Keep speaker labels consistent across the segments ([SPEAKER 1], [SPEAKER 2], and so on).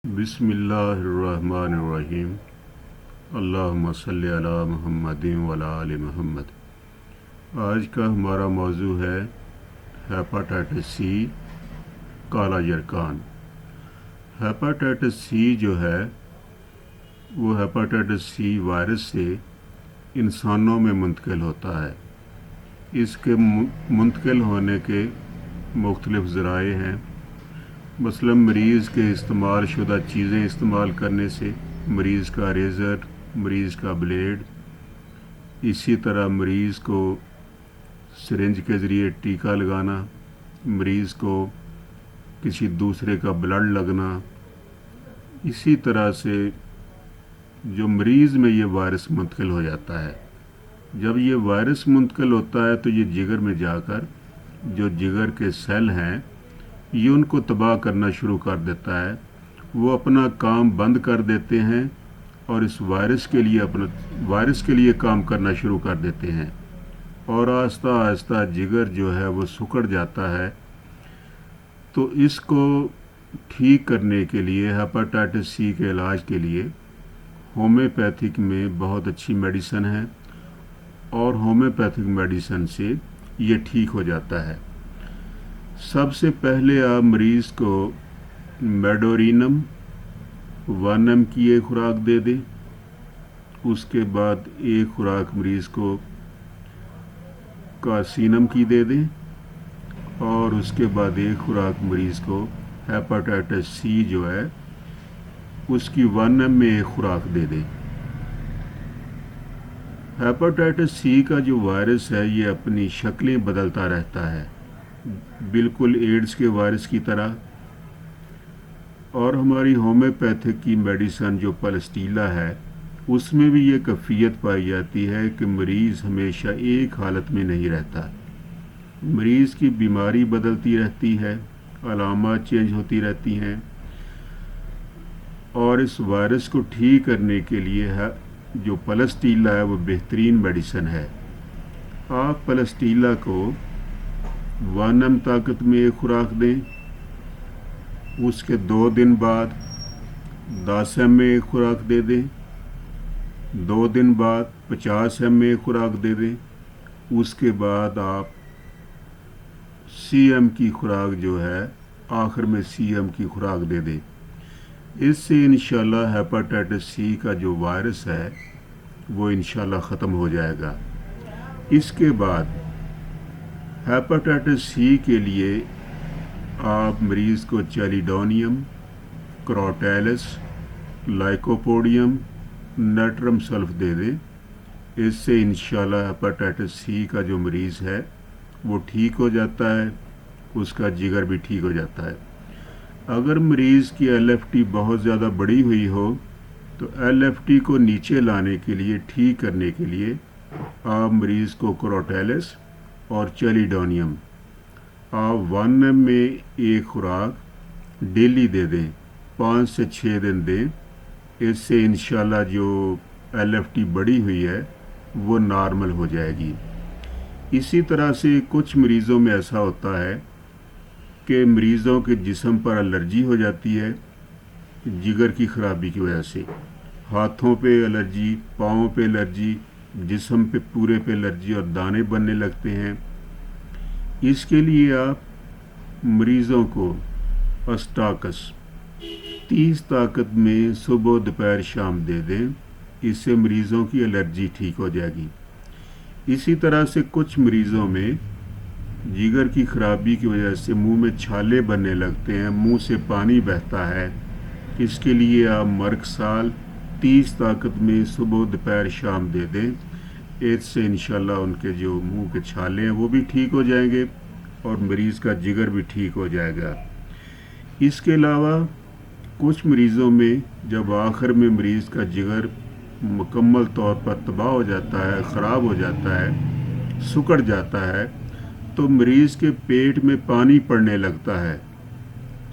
[SPEAKER 1] बिस्मिल्लाहिर्रहमानिर्रहीम। अल्लाहुम्मा सल्ली अला मुहम्मदिन व अला आलि मुहम्मद। आज का हमारा मौजू है हेपाटाइटिस सी, काला यरकान। हेपाटाइटिस सी जो है वो हेपाटाइटिस सी वायरस से इंसानों में मुंतकिल होता है। इसके मुंतकिल होने के मुख्तलिफ़ ज़राए हैं, मसलन मरीज़ के इस्तेमाल शुदा चीज़ें इस्तेमाल करने से, मरीज़ का रेज़र, मरीज़ का ब्लेड, इसी तरह मरीज़ को सिरिंज के ज़रिए टीका लगाना, मरीज़ को किसी दूसरे का ब्लड लगना। इसी तरह से जो मरीज़ में ये वायरस मुंतकिल हो जाता है, जब ये वायरस मुंतकिल होता है तो ये जिगर में जाकर जो जिगर के सेल हैं ये उनको तबाह करना शुरू कर देता है। वो अपना काम बंद कर देते हैं और इस वायरस के लिए काम करना शुरू कर देते हैं और आहिस्ता आहिस्ता जिगर जो है वो सिकुड़ जाता है। तो इसको ठीक करने के लिए, हेपाटाइटिस सी के इलाज के लिए होम्योपैथिक में बहुत अच्छी मेडिसिन है और होम्योपैथिक मेडिसिन से ये ठीक हो जाता है। सबसे पहले आप मरीज़ को मेडोरिनम 1 mg की एक खुराक दे दें। उसके बाद एक खुराक मरीज़ को कासीनम की दे दें और उसके बाद एक खुराक मरीज़ को हेपाटाइटिस सी जो है उसकी 1 mg में एक खुराक दे दें। हेपाटाइटिस सी का जो वायरस है ये अपनी शक्लें बदलता रहता है, बिल्कुल एड्स के वायरस की तरह। और हमारी होम्योपैथिक की मेडिसिन जो पलस्टीला है उसमें भी ये कैफियत पाई जाती है कि मरीज़ हमेशा एक हालत में नहीं रहता, मरीज़ की बीमारी बदलती रहती है, अलामत चेंज होती रहती हैं। और इस वायरस को ठीक करने के लिए है जो पलस्टीला है वो बेहतरीन मेडिसिन है। आप पलस्टीला को 1 mg ताकत में एक खुराक दें, उसके 2 दिन बाद 10 mg में एक खुराक दे दें, 2 दिन बाद 50 mg में एक खुराक दे दें, उसके बाद आप CM की खुराक जो है आखिर में CM की खुराक दे दें। इससे इंशाल्लाह हेपाटाइटिस सी का जो वायरस है वो इंशाल्लाह ख़त्म हो जाएगा। इसके बाद हेपाटाइटिस सी के लिए आप मरीज़ को चैलिडोनियम, क्रोटैलिस, लाइकोपोडियम, नाइट्रम सल्फ दे दें। इससे इंशाल्लाह हेपाटाइटिस सी का जो मरीज़ है वो ठीक हो जाता है, उसका जिगर भी ठीक हो जाता है। अगर मरीज़ की LFT बहुत ज़्यादा बड़ी हुई हो तो LFT को नीचे लाने के लिए, ठीक करने के लिए आप मरीज़ को क्रोटैलिस और चैलिडोनियम आप 1 mg में एक खुराक डेली दे दें, 5 से 6 दिन दें। इससे इंशाल्लाह जो LFT बढ़ी हुई है वो नॉर्मल हो जाएगी। इसी तरह से कुछ मरीज़ों में ऐसा होता है कि मरीज़ों के जिस्म पर एलर्जी हो जाती है जिगर की ख़राबी की वजह से। हाथों पे एलर्जी, पाँव पे एलर्जी, जिस्म पे पूरे पे एलर्जी और दाने बनने लगते हैं। इसके लिए आप मरीज़ों को अस्टाकस 30 ताकत में सुबह दोपहर शाम दे दें, इससे मरीज़ों की एलर्जी ठीक हो जाएगी। इसी तरह से कुछ मरीज़ों में जिगर की ख़राबी की वजह से मुंह में छाले बनने लगते हैं, मुंह से पानी बहता है। इसके लिए आप मर्कसाल 30 ताकत में सुबह दोपहर शाम दे दें। इससे इंशाल्लाह उनके जो मुंह के छाले हैं वो भी ठीक हो जाएंगे और मरीज़ का जिगर भी ठीक हो जाएगा। इसके अलावा कुछ मरीज़ों में जब आखिर में मरीज़ का जिगर मुकम्मल तौर पर तबाह हो जाता है, ख़राब हो जाता है, सिकुड़ जाता है, तो मरीज़ के पेट में पानी पड़ने लगता है।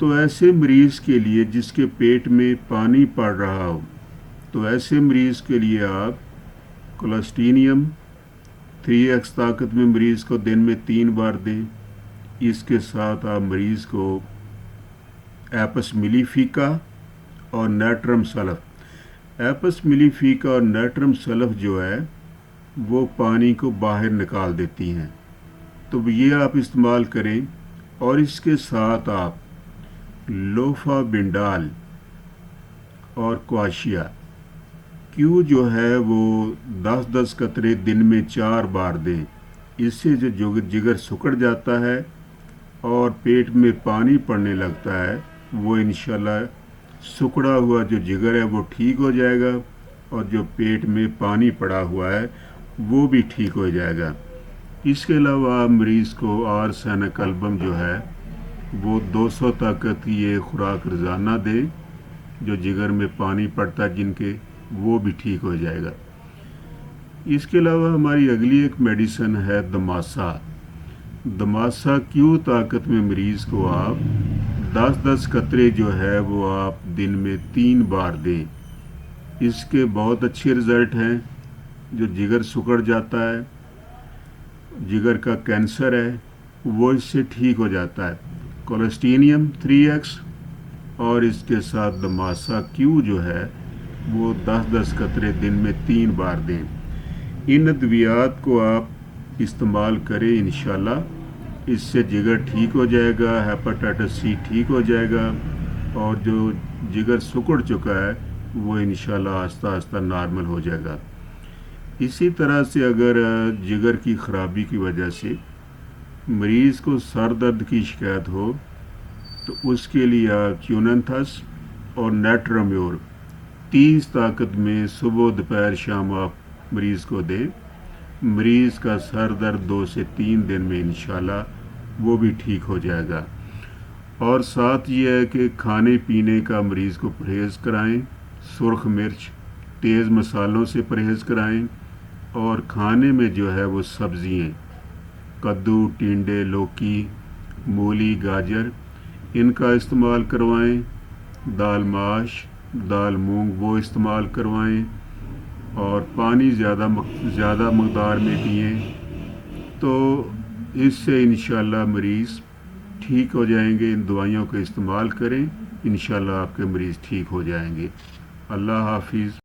[SPEAKER 1] तो ऐसे मरीज़ के लिए जिसके पेट में पानी पड़ रहा हो, तो ऐसे मरीज़ के लिए आप कोलेस्टीनियम 3x ताकत में मरीज़ को दिन में 3 बार दें। इसके साथ आप मरीज़ को एपस मिलीफिका اور نیٹرم سلف۔ ایپس میلیفیکا اور نیٹرم سلف جو ہے وہ پانی کو باہر نکال دیتی ہیں، تو یہ آپ استعمال کریں۔ اور اس کے ساتھ آپ لوفا بنڈال اور کواشیا کیو جو ہے وہ 10 قطرے دن میں 4 بار دیں۔ اس سے جو جگر سکڑ جاتا ہے اور پیٹ میں پانی پڑنے لگتا ہے، وہ انشاءاللہ سکڑا ہوا جو جگر ہے وہ ٹھیک ہو جائے گا، اور جو پیٹ میں پانی پڑا ہوا ہے وہ بھی ٹھیک ہو جائے گا۔ اس کے علاوہ آپ مریض کو آرسینک البم جو ہے وہ 200 طاقت کی یہ خوراک روزانہ دیں، جو جگر میں پانی پڑتا ہے جن کے، وہ بھی ٹھیک ہو جائے گا۔ اس کے علاوہ ہماری اگلی ایک میڈیسن ہے دماسا۔ دماسا کیو طاقت میں مریض کو آپ 10 قطرے جو ہے وہ آپ دن میں 3 بار دیں۔ اس کے بہت اچھے رزلٹ ہیں۔ جو جگر سکڑ جاتا ہے، جگر کا کینسر ہے، وہ اس سے ٹھیک ہو جاتا ہے۔ کولسٹینیم 3x اور اس کے ساتھ دماسا کیو جو ہے وہ 10 قطرے دن میں 3 بار دیں۔ ان ادویات کو آپ استعمال کریں، انشاءاللہ اس سے جگر ٹھیک ہو جائے گا، ہیپاٹائٹس سی ٹھیک ہو جائے گا، اور جو جگر سکڑ چکا ہے وہ انشاءاللہ آہستہ آہستہ نارمل ہو جائے گا۔ اسی طرح سے اگر جگر کی خرابی کی وجہ سے مریض کو سر درد کی شکایت ہو، تو اس کے لیے آپ کیوننتھس اور نیٹرمیور 30 طاقت میں صبح دوپہر شام آپ مریض کو دیں۔ مریض کا سر درد 2 سے 3 دن میں انشاءاللہ وہ بھی ٹھیک ہو جائے گا۔ اور ساتھ یہ ہے کہ کھانے پینے کا مریض کو پرہیز کرائیں، سرخ مرچ، تیز مسالوں سے پرہیز کرائیں، اور کھانے میں جو ہے وہ سبزیاں، کدو، ٹینڈے، لوکی، مولی، گاجر، ان کا استعمال کروائیں۔ دال ماش، دال مونگ وہ استعمال کروائیں، اور پانی زیادہ مقدار میں پئیں، تو اس سے انشاءاللہ مریض ٹھیک ہو جائیں گے۔ ان دوائیوں کا استعمال کریں، انشاءاللہ آپ کے مریض ٹھیک ہو جائیں گے۔ اللہ حافظ۔